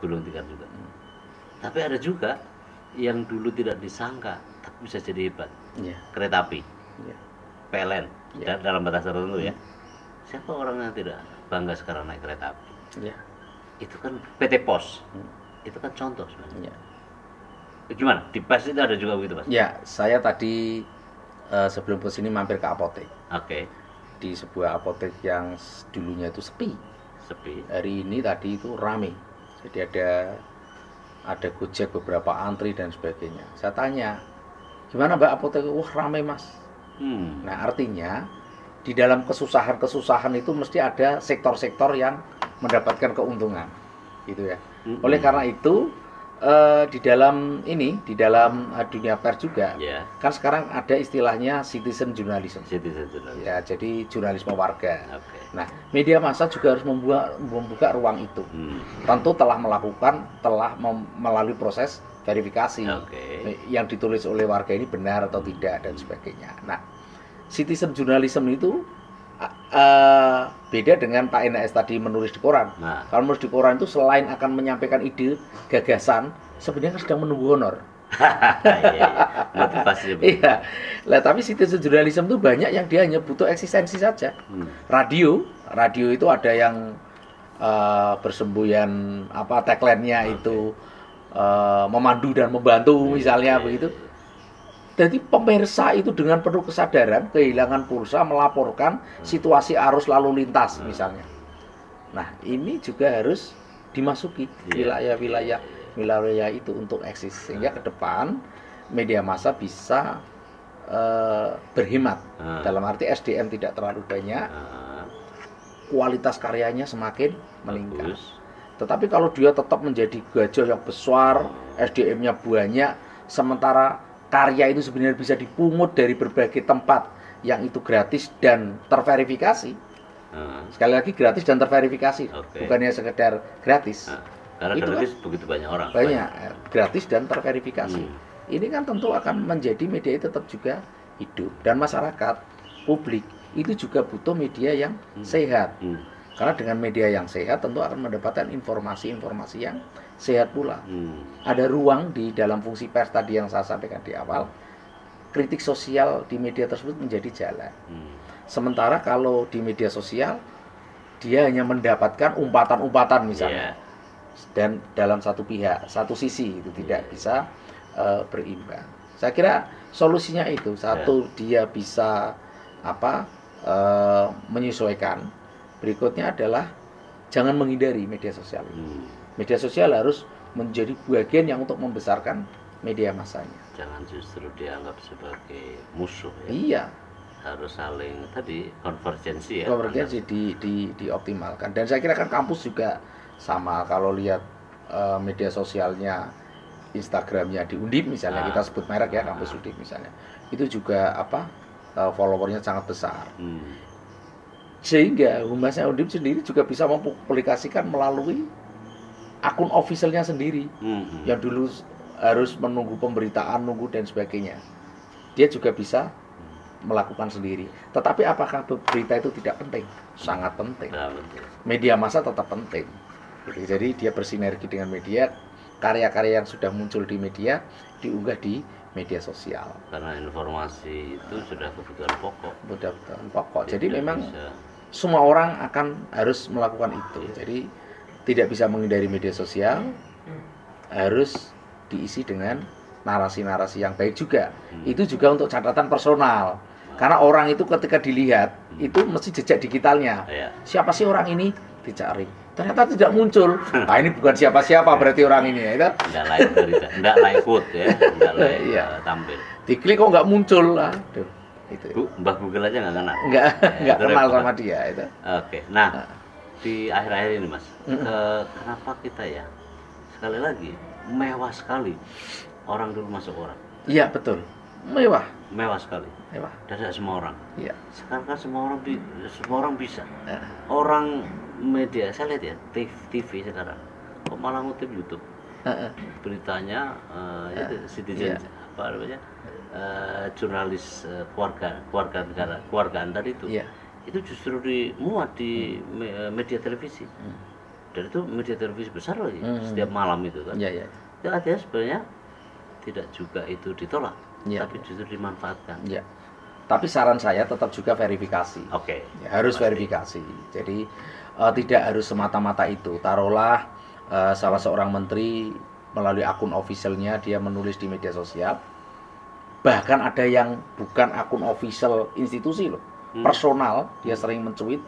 Belum tikar juga. Tapi ada juga yang dulu tidak disangka tapi bisa jadi hebat. Kereta api. PLN dalam batas tertentu ya. Siapa orang yang tidak bangga sekarang naik kereta api? Itu kan PT Pos. Itu kan contoh sebenarnya. Gimana? Di PES itu ada juga begitu, Mas? Saya tadi sebelum ke sini mampir ke apotek. Di sebuah apotek yang dulunya itu sepi. Hari ini tadi itu rame. Jadi ada Gojek, beberapa antri dan sebagainya. Saya tanya, gimana Mbak apotek? Wah ramai Mas. Nah artinya di dalam kesusahan itu mesti ada sektor-sektor yang mendapatkan keuntungan, gitu ya. Oleh karena itu di dalam dunia pers juga, kan sekarang ada istilahnya citizen journalism. Ya, jadi jurnalisme warga. Nah, media massa juga harus membuka ruang itu. Tentu telah melalui proses verifikasi yang ditulis oleh warga ini benar atau tidak dan sebagainya. Nah, citizen journalism itu beda dengan Pak NS tadi menulis di koran. Kalau menulis di koran itu selain akan menyampaikan ide, gagasan, sebenarnya sedang menunggu honor. Motivasi. Iya. Lah, tapi citizen journalism itu banyak yang dia hanya butuh eksistensi saja. Radio itu ada yang bersemboyan tagline-nya itu memandu dan membantu misalnya begitu. Jadi pemirsa itu dengan penuh kesadaran kehilangan pulsa melaporkan situasi arus lalu lintas misalnya. Nah, ini juga harus dimasuki wilayah itu untuk eksis, sehingga ke depan media massa bisa berhemat. Dalam arti SDM tidak terlalu banyak, kualitas karyanya semakin meningkat. Tetapi kalau dia tetap menjadi gajah yang besar, SDM-nya banyak, sementara karya itu sebenarnya bisa dipungut dari berbagai tempat yang itu gratis dan terverifikasi. Sekali lagi gratis dan terverifikasi, bukannya sekedar gratis. Karena itu gratis kan begitu banyak orang. Banyak gratis dan terverifikasi. Ini kan tentu akan menjadi media itu tetap juga hidup, dan masyarakat publik itu juga butuh media yang sehat. Karena dengan media yang sehat tentu akan mendapatkan informasi-informasi yang sehat pula. Ada ruang di dalam fungsi pers tadi yang saya sampaikan di awal. Kritik sosial di media tersebut menjadi jalan. Sementara kalau di media sosial dia hanya mendapatkan umpatan-umpatan misalnya. Dan dalam satu pihak, satu sisi itu tidak bisa berimbang. Saya kira solusinya itu satu, dia bisa menyesuaikan. Berikutnya adalah jangan menghindari media sosial. Media sosial harus menjadi bagian yang untuk membesarkan media massanya. Jangan justru dianggap sebagai musuh ya. Iya. Harus saling konvergensi ya. Konvergensi dioptimalkan. Dan saya kira kan kampus juga sama. Kalau lihat media sosialnya, Instagramnya di Undip misalnya, kita sebut merek ya, kampus Undip misalnya, itu juga followernya sangat besar. Sehingga humasnya Undip sendiri juga bisa mempublikasikan melalui akun officialnya sendiri, yang dulu harus menunggu pemberitaan, nunggu dan sebagainya. Dia juga bisa melakukan sendiri. Tetapi apakah berita itu tidak penting? Sangat penting. Media massa tetap penting. Jadi dia bersinergi dengan media, karya-karya yang sudah muncul di media diunggah di media sosial. Karena informasi itu sudah kebutuhan pokok. Kebutuhan pokok. Jadi memang semua orang harus melakukan itu. Jadi tidak bisa menghindari media sosial, harus diisi dengan narasi-narasi yang baik juga. Itu juga untuk catatan personal. Karena orang itu ketika dilihat, itu mesti jejak digitalnya. Siapa sih orang ini? Dicari. Ternyata tidak muncul. Nah, ini bukan siapa-siapa berarti orang ini ya. Enggak live food ya, enggak live tampil. Diklik kok nggak muncul. Aduh, itu. Mbah Google aja nggak kenal. Nggak kenal sama dia itu. Oke. Nah, di akhir-akhir ini Mas, kenapa kita ya sekali lagi mewah sekali orang dulu masuk orang. Iya, betul. Mewah sekali. Mewah. Tidak semua orang. Iya. Sekarang kan semua orang bisa. Orang media, saya lihat ya, TV sekarang kok malah ngutip YouTube. Beritanya citizen jurnalis keluarga negara, keluarga Anda itu. Itu justru dimuat di media televisi. Dan itu media televisi besar lagi setiap malam itu kan. Itu artinya sebenarnya tidak juga itu ditolak, tapi justru dimanfaatkan. Tapi saran saya tetap juga verifikasi. Harus verifikasi. Jadi tidak harus semata-mata itu. Taruhlah salah seorang menteri melalui akun officialnya dia menulis di media sosial. Bahkan ada yang bukan akun official institusi loh, personal, dia sering mencuit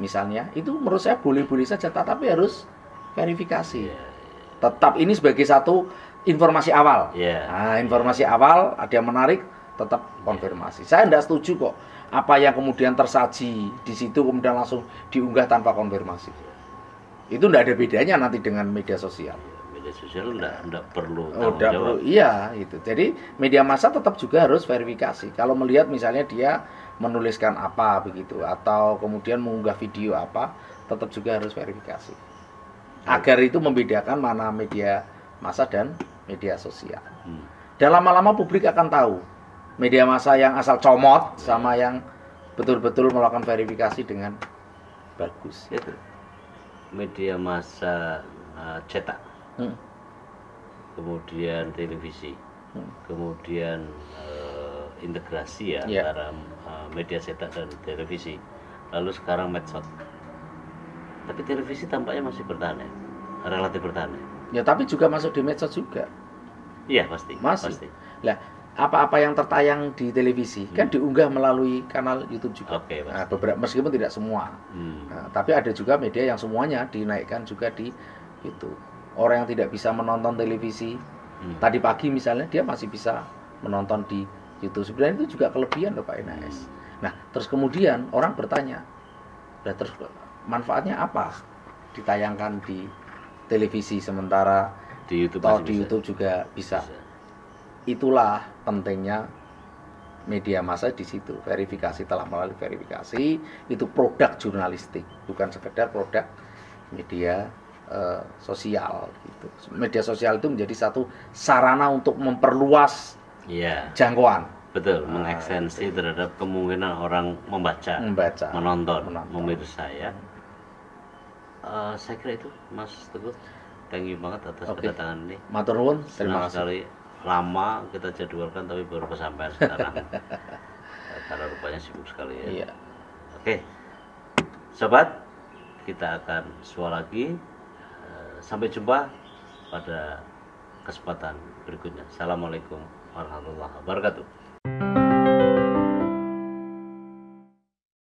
misalnya. Itu menurut saya boleh-boleh saja, tapi harus verifikasi. Tetap ini sebagai satu informasi awal. Nah, informasi awal ada yang menarik, tetap konfirmasi. Saya tidak setuju kok apa yang kemudian tersaji di situ kemudian langsung diunggah tanpa konfirmasi. Itu tidak ada bedanya nanti dengan media sosial. Media media sosial enggak perlu Oh, tanggung jawab. Iya, itu. Jadi media massa tetap juga harus verifikasi. Kalau melihat misalnya dia menuliskan apa begitu, atau kemudian mengunggah video apa, tetap juga harus verifikasi. Agar itu membedakan mana media massa dan media sosial. Dan lama-lama publik akan tahu media massa yang asal comot sama yang betul-betul melakukan verifikasi dengan bagus. Itu media massa cetak, kemudian televisi, kemudian integrasi ya antara media cetak dan televisi. Lalu sekarang medsos. Tapi televisi tampaknya masih bertahan ya, relatif bertahan ya. Ya, tapi juga masuk di medsos juga. Iya pasti. Masih. Pasti. Lah, apa-apa yang tertayang di televisi kan diunggah melalui kanal YouTube juga. Oke, Nah, beberapa, meskipun tidak semua. Nah, tapi ada juga media yang semuanya dinaikkan juga di YouTube. Orang yang tidak bisa menonton televisi tadi pagi misalnya, dia masih bisa menonton di YouTube. Sebenarnya itu juga kelebihan loh Pak NAS. Nah, terus kemudian orang bertanya, nah, terus manfaatnya apa ditayangkan di televisi sementara Di YouTube atau masih di bisa. YouTube juga bisa. Itulah pentingnya media massa di situ. Verifikasi, telah melalui verifikasi, itu produk jurnalistik, bukan sekedar produk media sosial gitu. Media sosial itu menjadi satu sarana untuk memperluas jangkauan. Betul, mengekstensi terhadap kemungkinan orang membaca, menonton, memirsa ya. Saya kira itu Mas Teguh. Thank you banget atas kedatangan ini. Matur nuwun, terima kasih. Sekali lama kita jadwalkan tapi baru kesampaian sekarang. Karena rupanya sibuk sekali ya. Iya. Oke. Sobat, kita akan sua lagi. Sampai jumpa pada kesempatan berikutnya. Assalamualaikum warahmatullahi wabarakatuh.